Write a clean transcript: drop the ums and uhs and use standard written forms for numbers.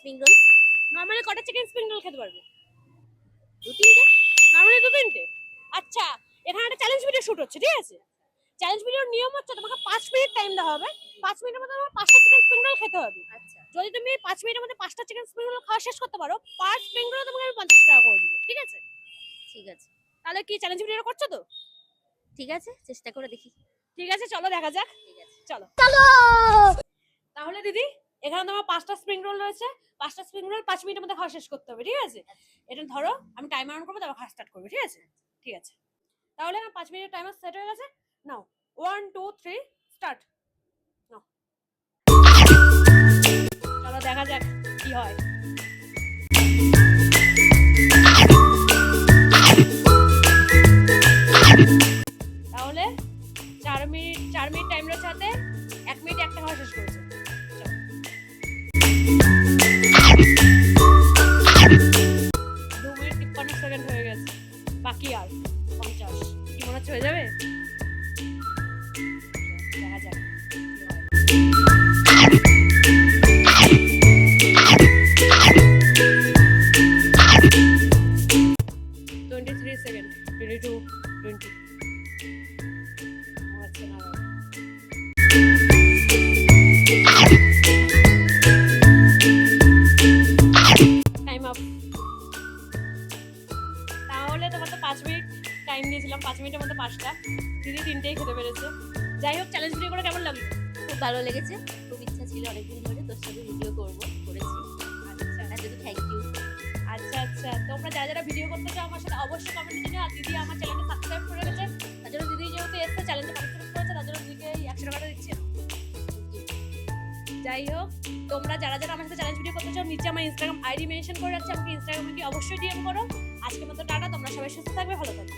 Spring roll. Normally কটা chicken spring roll খেতে পারবে? 2-3টে। নরমালি 2-3টে। আচ্ছা, এখানে একটা চ্যালেঞ্জ ভিডিও শুট হচ্ছে, ঠিক আছে? চ্যালেঞ্জ ভিডিওর নিয়ম হচ্ছে তোমাকে 5 মিনিট টাইম দেওয়া হবে। 5 মিনিটের মধ্যে তোমার 5টা চিকেন স্প্রিং রোল খেতে হবে। আচ্ছা যদি তুমি 5 মিনিটের মধ্যে 5টা চিকেন স্প্রিং রোল খাওয়া শেষ করতে পারো, পার স্প্রিং রোল তোমাকে আমি 50 টাকা করে দেবো, ঠিক আছে? ঠিক আছে। তাহলে কি চ্যালেঞ্জ ভিডিওটা করছো তো? ঠিক আছে, চেষ্টা করে দেখি। ঠিক আছে, চলো দেখা যাক। ঠিক আছে, চলো। চলো। তাহলে দিদি, এখানে তোমার 5টা স্প্রিং রোল রয়েছে। 5টা স্প্রিং রোল 5 মিনিটের মধ্যে খাওয়া শেষ করতে হবে, ঠিক আছে? এটা ধরো, আমি টাইমার অন করবো, তারপর খাওয়া স্টার্ট করবে, ঠিক আছে? ঠিক আছে। তাহলে আমার 5 মিনিট টাইমার সেট হয়ে গেছে। নাও 1 2 3 স্টার্ট। নাও, চলো দেখা যাক কি হয়। তাহলে 4 মিনিট টাইম রয়েছে হাতে। 1 মিনিট একটা খাওয়া শেষ করেছে। চলো। 2 মিনিট 53 সেকেন্ড হয়ে গেছে, বাকি আর 50। কি মনে হচ্ছে হয়ে যাবে? দেখা যাক কি হয়। সেকেন্ড 22 20 হচ্ছে না। Time up. তাহলে তোমার তো 5 মিনিট টাইম দিয়েছিলাম, 5 মিনিটের মধ্যে 5টা, দিদি 3টেই খেতে পেরেছে। যাই হোক, চ্যালেঞ্জ ভিডিও করে কেমন লাগলো? খুব ভালো লেগেছে। খুব ইচ্ছা ছিল অনেকদিন ধরে তোর সাথে ভিডিও করবো, করেছি। আচ্ছা তার জন্য থ্যাংক ইউ। আচ্ছা আচ্ছা, তোমরা যারা যারা ভিডিও করতে চাও আমার সাথে অবশ্যই কমেন্টে জানিও। আর দিদি আমার চ্যানেলটা সাবস্ক্রাইব করে রেখেছে, তার জন্য দিদি যেহেতু এসছে চ্যালেঞ্জে পার্টিসিপেট করেছে, তার জন্য দিদিকে 100 টাকাটা দিচ্ছি। যাই হোক, তোমরা যারা যারা আমার সাথে চ্যালেঞ্জ ভিডিও করতে চাও, নিচে আমার ইনস্টাগ্রাম আইডি মেনশন করে রাখছি, আমাকে ইনস্টাগ্রামে কি অবশ্যই ডিএম করো। আজকের মতো টাটা, তোমরা সবাই সুস্থ থাকবে, ভালো থাকবে।